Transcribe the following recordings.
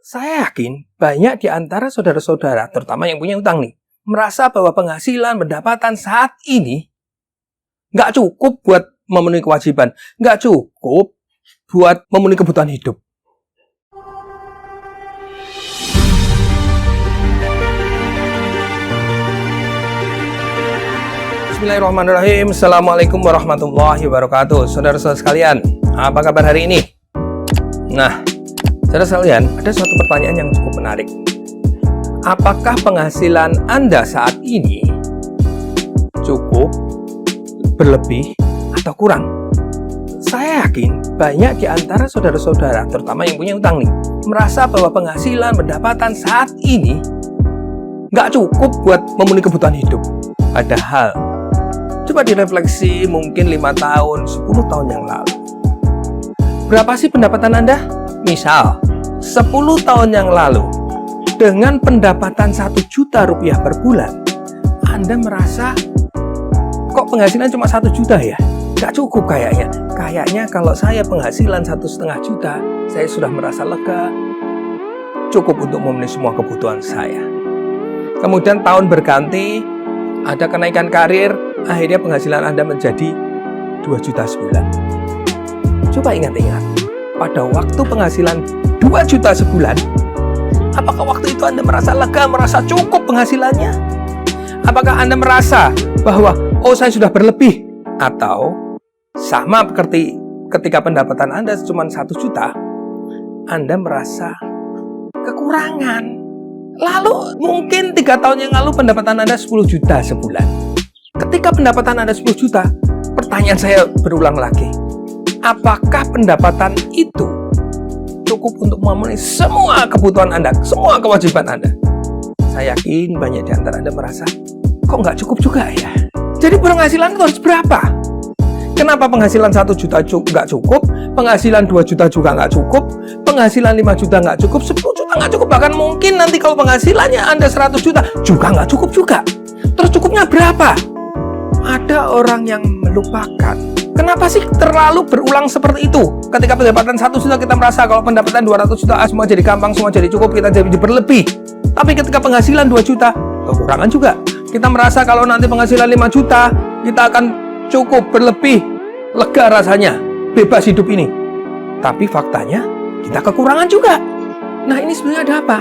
Saya yakin banyak di antara saudara-saudara, terutama yang punya utang nih, merasa bahwa penghasilan, pendapatan saat ini nggak cukup buat memenuhi kewajiban, nggak cukup buat memenuhi kebutuhan hidup. Bismillahirrahmanirrahim. Assalamualaikum warahmatullahi wabarakatuh. Saudara-saudara sekalian, apa kabar hari ini? Nah, saudara sekalian, ada suatu pertanyaan yang cukup menarik. Apakah penghasilan Anda saat ini cukup, berlebih, atau kurang? Saya yakin banyak di antara saudara-saudara, terutama yang punya utang nih, merasa bahwa penghasilan, pendapatan saat ini nggak cukup buat memenuhi kebutuhan hidup. Padahal, coba direfleksi mungkin 5 tahun, 10 tahun yang lalu. Berapa sih pendapatan Anda? Misal, 10 tahun yang lalu, dengan pendapatan 1 juta rupiah per bulan, Anda merasa, kok penghasilan cuma 1 juta ya? Gak cukup kayaknya. Kayaknya kalau saya penghasilan 1,5 juta, saya sudah merasa lega, cukup untuk memenuhi semua kebutuhan saya. Kemudian tahun berganti, ada kenaikan karir, akhirnya penghasilan Anda menjadi 2 juta sebulan. Coba ingat-ingat, pada waktu penghasilan 2 juta sebulan, apakah waktu itu Anda merasa lega, merasa cukup penghasilannya? Apakah Anda merasa bahwa, oh saya sudah berlebih? Atau sama seperti ketika pendapatan Anda cuma 1 juta, Anda merasa kekurangan. Lalu mungkin 3 tahun yang lalu pendapatan Anda 10 juta sebulan. Ketika pendapatan Anda 10 juta, pertanyaan saya berulang lagi. Apakah pendapatan itu cukup untuk memenuhi semua kebutuhan Anda, semua kewajiban Anda? Saya yakin banyak di antara Anda merasa, kok nggak cukup juga ya? Jadi penghasilan itu harus berapa? Kenapa penghasilan 1 juta nggak cukup, penghasilan 2 juta juga nggak cukup, penghasilan 5 juta nggak cukup, 10 juta nggak cukup, bahkan mungkin nanti kalau penghasilannya Anda 100 juta juga nggak cukup juga. Terus cukupnya berapa? Ada orang yang melupakan. Kenapa sih terlalu berulang seperti itu? Ketika pendapatan 1 juta kita merasa kalau pendapatan 200 juta semua jadi gampang, semua jadi cukup, kita jadi berlebih. Tapi ketika penghasilan 2 juta, kekurangan juga. Kita merasa kalau nanti penghasilan 5 juta, kita akan cukup, berlebih, lega rasanya, bebas hidup ini. Tapi faktanya, kita kekurangan juga. Nah, ini sebenarnya ada apa?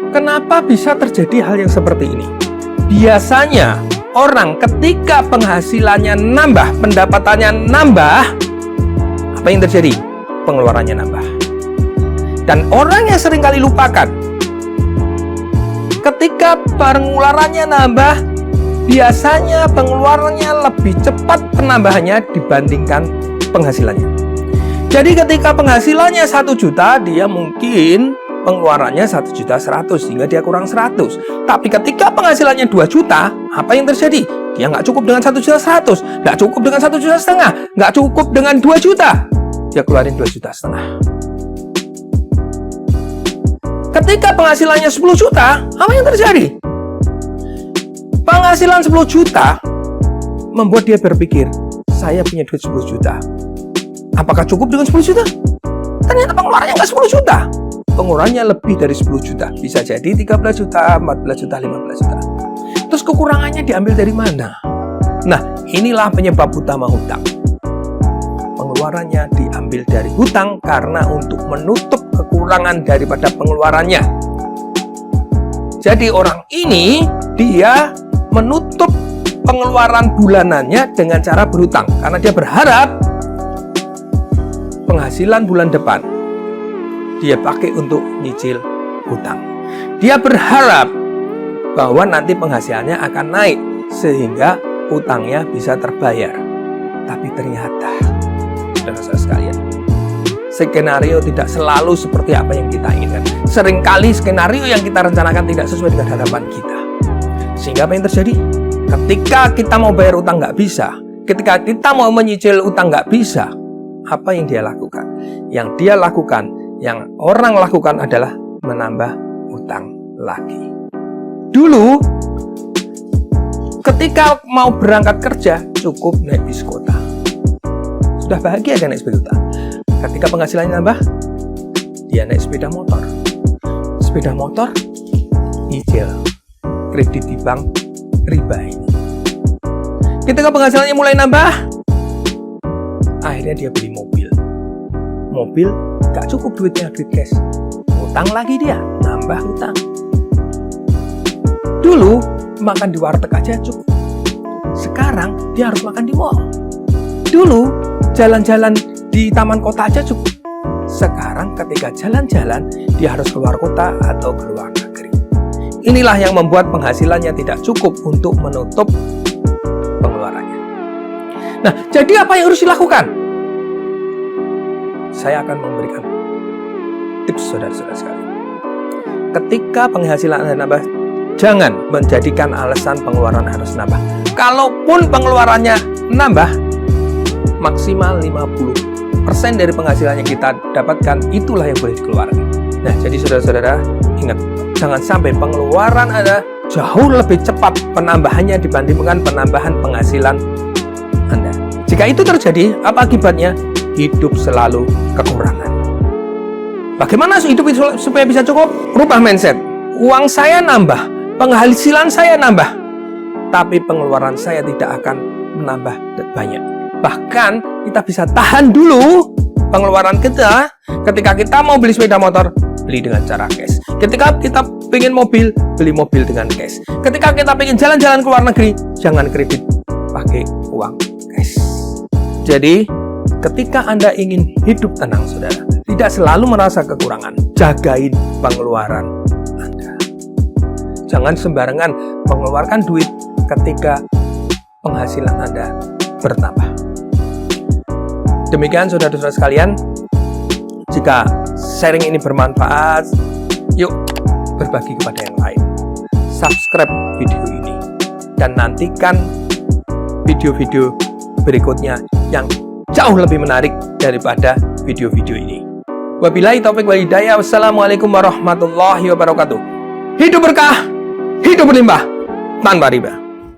Kenapa bisa terjadi hal yang seperti ini? Biasanya, orang ketika penghasilannya nambah, pendapatannya nambah, apa yang terjadi? Pengeluarannya nambah. Dan orang yang seringkali lupakan, ketika pengeluarannya nambah, biasanya pengeluarannya lebih cepat penambahannya dibandingkan penghasilannya. Jadi ketika penghasilannya 1 juta, dia mungkin pengeluarannya 1.100.000 sehingga dia kurang 100. Tapi ketika penghasilannya 2 juta, apa yang terjadi? Dia nggak cukup dengan 1.100.000, nggak cukup dengan 1,5 juta, nggak cukup dengan 2 juta. Dia keluarin 2,5 juta. Ketika penghasilannya 10 juta, apa yang terjadi? Penghasilan 10 juta membuat dia berpikir, saya punya duit 10 juta. Apakah cukup dengan 10 juta? Ternyata pengeluarannya nggak 10 juta. Pengeluarannya lebih dari 10 juta. Bisa jadi 13 juta, 14 juta, 15 juta. Terus kekurangannya diambil dari mana? Nah, inilah penyebab utama hutang. Pengeluarannya diambil dari hutang karena untuk menutup kekurangan daripada pengeluarannya. Jadi orang ini, dia menutup pengeluaran bulanannya dengan cara berhutang. Karena dia berharap penghasilan bulan depan dia pakai untuk nyicil hutang. Dia berharap bahwa nanti penghasilannya akan naik sehingga hutangnya bisa terbayar. Tapi ternyata, saudara-saudara sekalian, skenario tidak selalu seperti apa yang kita inginkan. Seringkali skenario yang kita rencanakan tidak sesuai dengan harapan kita. Sehingga apa yang terjadi? Ketika kita mau bayar utang nggak bisa, ketika kita mau menyicil utang nggak bisa, apa yang dia lakukan? Yang dia lakukan, yang orang lakukan adalah menambah utang lagi. Dulu, ketika mau berangkat kerja, cukup naik bis kota. Sudah bahagia kan naik bis kota. Ketika penghasilannya nambah, dia naik sepeda motor. Sepeda motor, cicil, kredit di bank, riba ini. Ketika penghasilannya mulai nambah, akhirnya dia beli mobil. Mobil gak cukup duitnya, duit cash. Utang lagi dia, nambah utang. Dulu makan di warteg aja cukup. Sekarang dia harus makan di mall. Dulu jalan-jalan di taman kota aja cukup. Sekarang ketika jalan-jalan dia harus keluar kota atau keluar negeri. Inilah yang membuat penghasilannya tidak cukup untuk menutup pengeluarannya. Nah, jadi apa yang harus dilakukan? Saya akan memberikan tips saudara-saudara sekalian. Ketika penghasilan Anda nambah, jangan menjadikan alasan pengeluaran harus nambah. Kalaupun pengeluarannya nambah, maksimal 50% dari penghasilan yang kita dapatkan, itulah yang boleh dikeluarkan. Nah, jadi saudara-saudara, ingat, jangan sampai pengeluaran Anda jauh lebih cepat penambahannya dibandingkan penambahan penghasilan Anda. Jika itu terjadi, apa akibatnya? Hidup selalu kekurangan. Bagaimana hidup supaya bisa cukup? Rubah mindset. Uang saya nambah, penghasilan saya nambah, tapi pengeluaran saya tidak akan menambah banyak. Bahkan kita bisa tahan dulu pengeluaran kita. Ketika kita mau beli sepeda motor, beli dengan cara cash. Ketika kita pengen mobil, beli mobil dengan cash. Ketika kita pengen jalan-jalan ke luar negeri, jangan kredit, pakai uang cash. Jadi ketika Anda ingin hidup tenang, saudara, tidak selalu merasa kekurangan, jagain pengeluaran Anda. Jangan sembarangan mengeluarkan duit ketika penghasilan Anda bertambah. Demikian saudara-saudara sekalian, jika sharing ini bermanfaat, yuk berbagi kepada yang lain. Subscribe video ini dan nantikan video-video berikutnya yang jauh lebih menarik daripada video-video ini. Wabillahi taufiq wal hidayah. Wassalamualaikum warahmatullahi wabarakatuh. Hidup berkah, hidup berlimpah, tanpa riba.